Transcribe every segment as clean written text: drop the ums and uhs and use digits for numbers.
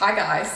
Hi guys.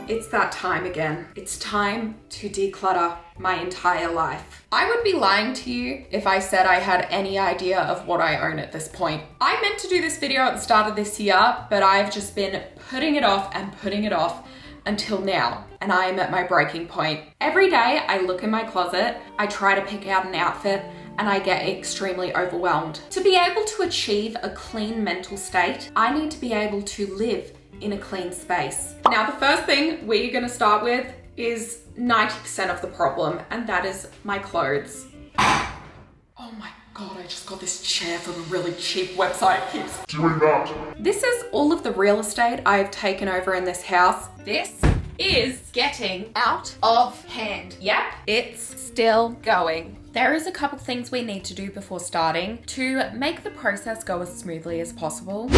It's that time again. It's time to declutter my entire life. I would be lying to you if I said I had any idea of what I own at this point. I meant to do this video at the start of this year, but I've just been putting it off until now, and I am at my breaking point. Every day I look in my closet, I try to pick out an outfit, and I get extremely overwhelmed. To be able to achieve a clean mental state, I need to be able to live in a clean space. Now, the first thing we're gonna start with is 90% of the problem, and that is my clothes. Oh my God, I just got this chair from a really cheap website. It keeps doing that. This is all of the real estate I've taken over in this house. This is getting out of hand. Yep, it's still going. There is a couple things we need to do before starting to make the process go as smoothly as possible.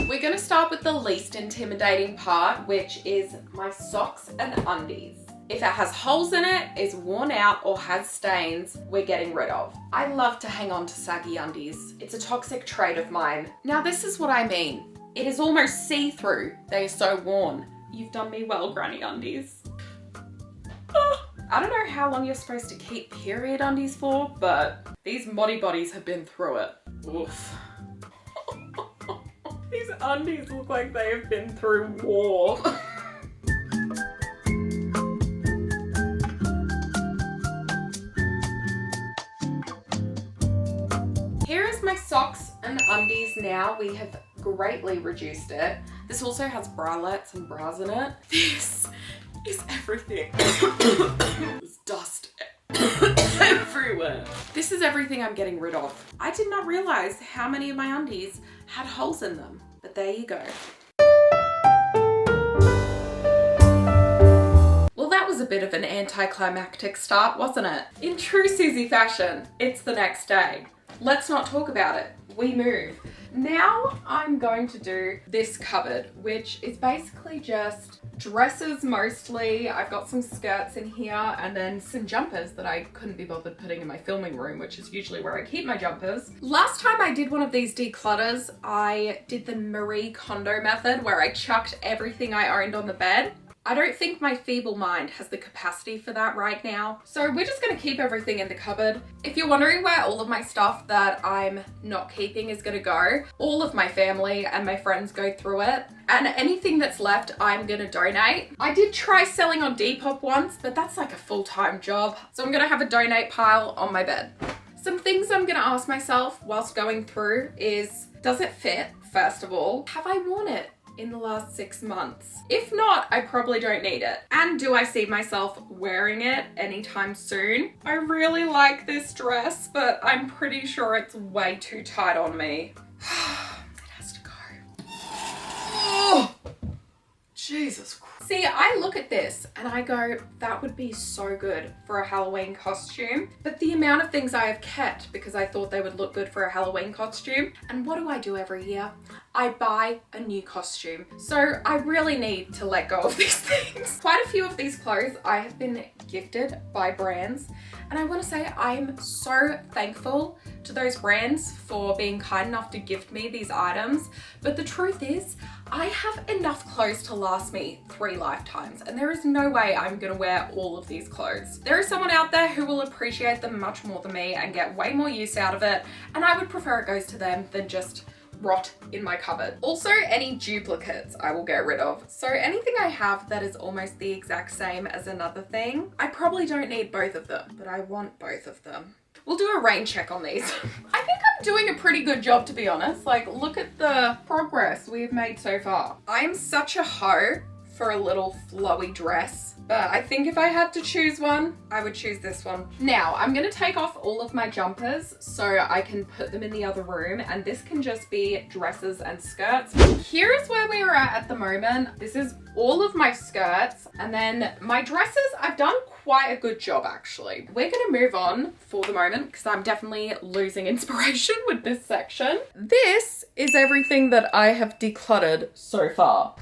We're gonna start with the least intimidating part, which is my socks and undies. If it has holes in it, is worn out, or has stains, we're getting rid of. I love to hang on to saggy undies. It's a toxic trait of mine. Now this is what I mean. It is almost see-through. They are so worn. You've done me well, granny undies. I don't know how long you're supposed to keep period undies for, but these moddy bodies have been through it. Oof. These undies look like they have been through war. Here is my socks and undies now. We have greatly reduced it. This also has bralettes and bras in it. This is everything. There's dust everywhere. This is everything I'm getting rid of. I did not realize how many of my undies had holes in them, but there you go. Well, that was a bit of an anticlimactic start, wasn't it? In true Susie fashion, it's the next day. Let's not talk about it. We move. Now I'm going to do this cupboard, which is basically just dresses mostly. I've got some skirts in here and then some jumpers that I couldn't be bothered putting in my filming room, which is usually where I keep my jumpers. Last time I did one of these declutters, I did the Marie Kondo method where I chucked everything I owned on the bed. I don't think my feeble mind has the capacity for that right now. So we're just gonna keep everything in the cupboard. If you're wondering where all of my stuff that I'm not keeping is gonna go, all of my family and my friends go through it. And anything that's left, I'm gonna donate. I did try selling on Depop once, but that's like a full-time job. So I'm gonna have a donate pile on my bed. Some things I'm gonna ask myself whilst going through is, does it fit, first of all? Have I worn it in the last 6 months? If not, I probably don't need it. And do I see myself wearing it anytime soon? I really like this dress, but I'm pretty sure it's way too tight on me. It has to go. Oh, Jesus Christ. See, I look at this and I go, that would be so good for a Halloween costume. But the amount of things I have kept because I thought they would look good for a Halloween costume. And what do I do every year? I buy a new costume. So I really need to let go of these things. Quite a few of these clothes I have been gifted by brands. And I want to say I am so thankful to those brands for being kind enough to gift me these items. But the truth is, I have enough clothes to last me 3 lifetimes, and there is no way I'm gonna wear all of these clothes. There is someone out there who will appreciate them much more than me and get way more use out of it, and I would prefer it goes to them than just rot in my cupboard. Also, any duplicates I will get rid of. So anything I have that is almost the exact same as another thing, I probably don't need both of them, but I want both of them. We'll do a rain check on these. I think I'm doing a pretty good job, to be honest. Like, look at the progress we've made so far. I'm such a hoe for a little flowy dress, but I think if I had to choose one, I would choose this one. Now, I'm gonna take off all of my jumpers so I can put them in the other room, and this can just be dresses and skirts. Here is where we are at the moment. This is all of my skirts, and then my dresses, I've done quite a good job actually. We're gonna move on for the moment because I'm definitely losing inspiration with this section. This is everything that I have decluttered so far.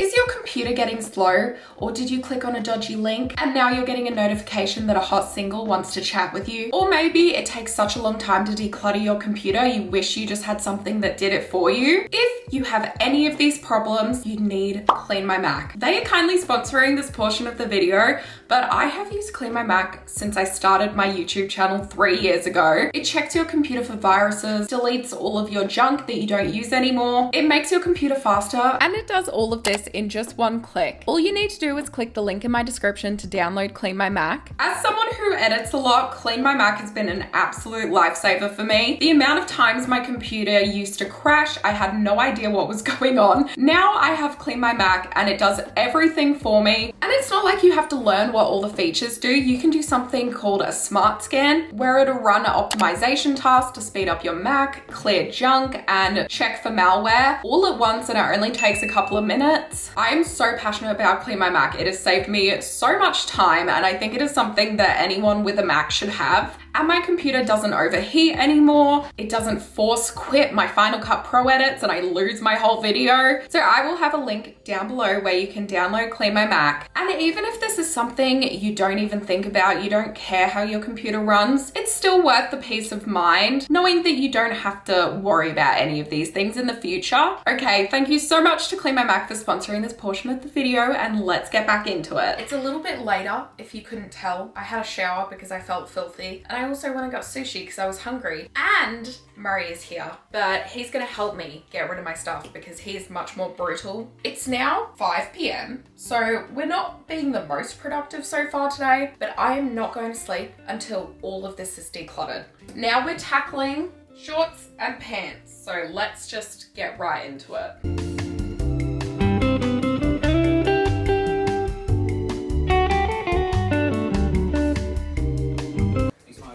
Is your computer getting slow, or did you click on a dodgy link and now you're getting a notification that a hot single wants to chat with you? Or maybe it takes such a long time to declutter your computer you wish you just had something that did it for you? If you have any of these problems, you need Clean My Mac. They are kindly sponsoring this portion of the video, but I have used Clean My Mac since I started my YouTube channel 3 years ago. It checks your computer for viruses, deletes all of your junk that you don't use anymore. It makes your computer faster, and it does all of this in just one click. All you need to do is click the link in my description to download Clean My Mac. As someone who edits a lot, Clean My Mac has been an absolute lifesaver for me. The amount of times my computer used to crash, I had no idea what was going on. Now I have Clean My Mac and it does everything for me. And it's not like you have to learn what all the features do. You can do something called a smart scan where it'll run an optimization task to speed up your Mac, clear junk, and check for malware all at once, and it only takes a couple of minutes. I am so passionate about Clean My Mac. It has saved me so much time, and I think it is something that anyone with a Mac should have. And my computer doesn't overheat anymore. It doesn't force quit my Final Cut Pro edits and I lose my whole video. So I will have a link down below where you can download Clean My Mac. And even if this is something you don't even think about, you don't care how your computer runs, it's still worth the peace of mind knowing that you don't have to worry about any of these things in the future. Okay, thank you so much to Clean My Mac for sponsoring this portion of the video, and let's get back into it. It's a little bit later, if you couldn't tell. I had a shower because I felt filthy, and I also went and got sushi because I was hungry. And Murray is here, but he's gonna help me get rid of my stuff because he is much more brutal. It's now 5 p.m, so we're not being the most productive so far today, but I am not going to sleep until all of this is decluttered. Now we're tackling shorts and pants, so let's just get right into it.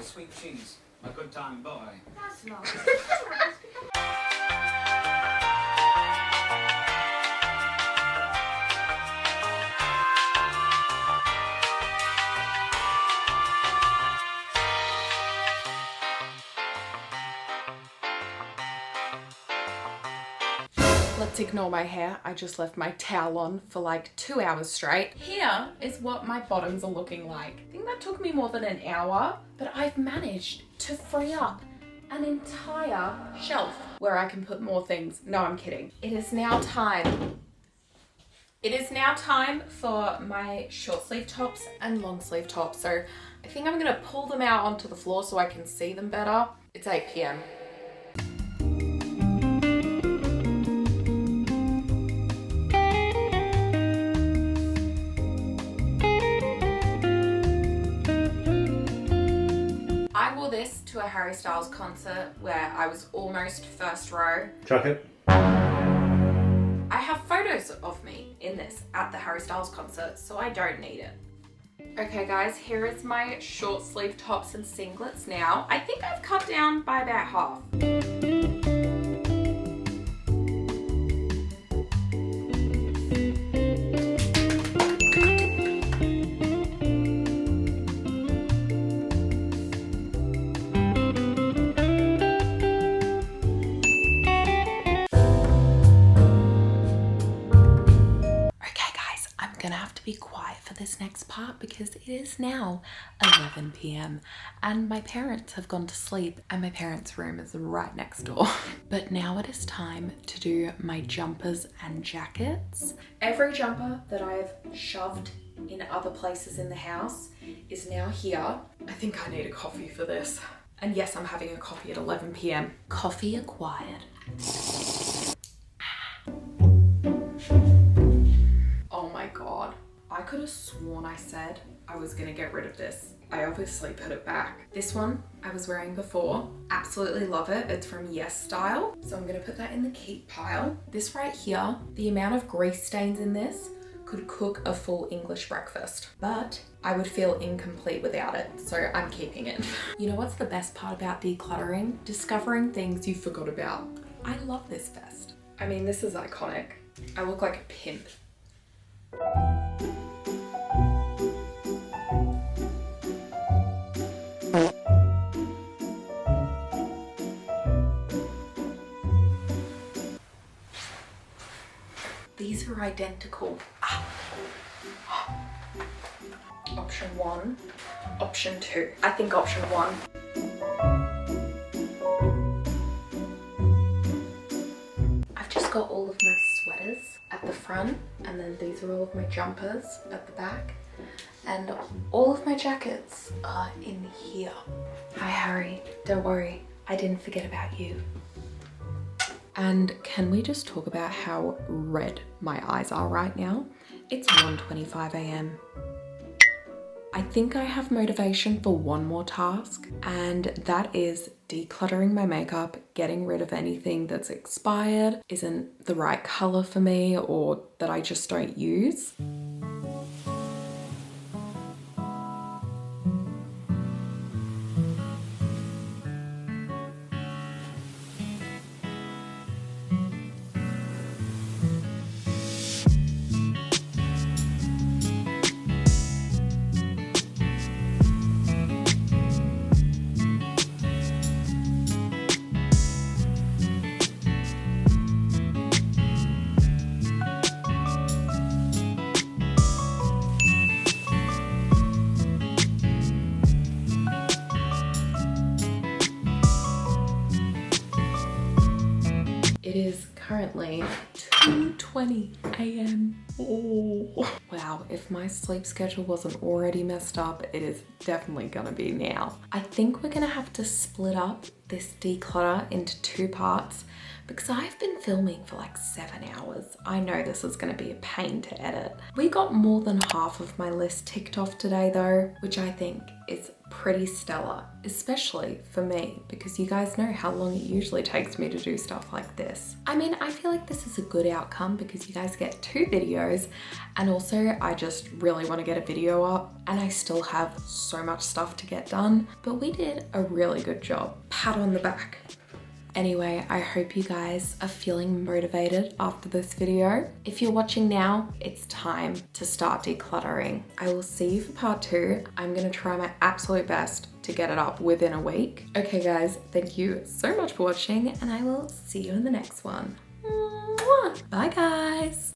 Sweet cheese, a good time boy. That's not. Let's ignore my hair. I just left my towel on for like 2 hours straight. Here is what my bottoms are looking like. I think that took me more than an hour, but I've managed to free up an entire shelf where I can put more things. No, I'm kidding. It is now time. It is now time for my short sleeve tops and long sleeve tops. So I think I'm gonna pull them out onto the floor so I can see them better. It's 8 p.m. This to a Harry Styles concert where I was almost first row. Chuck it. I have photos of me in this at the Harry Styles concert, so I don't need it. Okay guys, here is my short sleeve tops and singlets now. I think I've cut down by about half. Gonna have to be quiet for this next part because it is now 11 p.m. and my parents have gone to sleep and my parents' room is right next door. But now it is time to do my jumpers and jackets. Every jumper that I've shoved in other places in the house is now here. I think I need a coffee for this. And yes, I'm having a coffee at 11 p.m. Coffee acquired. Oh my god, I could have sworn I said I was gonna get rid of this. I obviously put it back. This one I was wearing before, absolutely love it. It's from Yes Style. So I'm gonna put that in the keep pile. This right here, the amount of grease stains in this could cook a full English breakfast, but I would feel incomplete without it, so I'm keeping it. You know what's the best part about decluttering? Discovering things you forgot about. I love this vest. I mean, this is iconic. I look like a pimp. identical. Option 1, option 2. I think option 1. I've just got all of my sweaters at the front, and then these are all of my jumpers at the back, and all of my jackets are in here. Hi Harry, don't worry, I didn't forget about you. And can we just talk about how red my eyes are right now? It's 1:25 a.m. I think I have motivation for one more task, and that is decluttering my makeup, getting rid of anything that's expired, isn't the right color for me, or that I just don't use. It is currently 2:20 a.m. Oh. Wow, if my sleep schedule wasn't already messed up, it is definitely gonna be now. I think we're gonna have to split up this declutter into 2 parts because I've been filming for like 7 hours. I know this is gonna be a pain to edit. We got more than half of my list ticked off today though, which I think is pretty stellar, especially for me, because you guys know how long it usually takes me to do stuff like this. I mean, I feel like this is a good outcome because you guys get 2 videos, and also I just really want to get a video up, and I still have so much stuff to get done, but we did a really good job. Pat on the back. Anyway, I hope you guys are feeling motivated after this video. If you're watching now, it's time to start decluttering. I will see you for part 2. I'm gonna try my absolute best to get it up within a week. Okay guys, thank you so much for watching, and I will see you in the next one. Bye guys.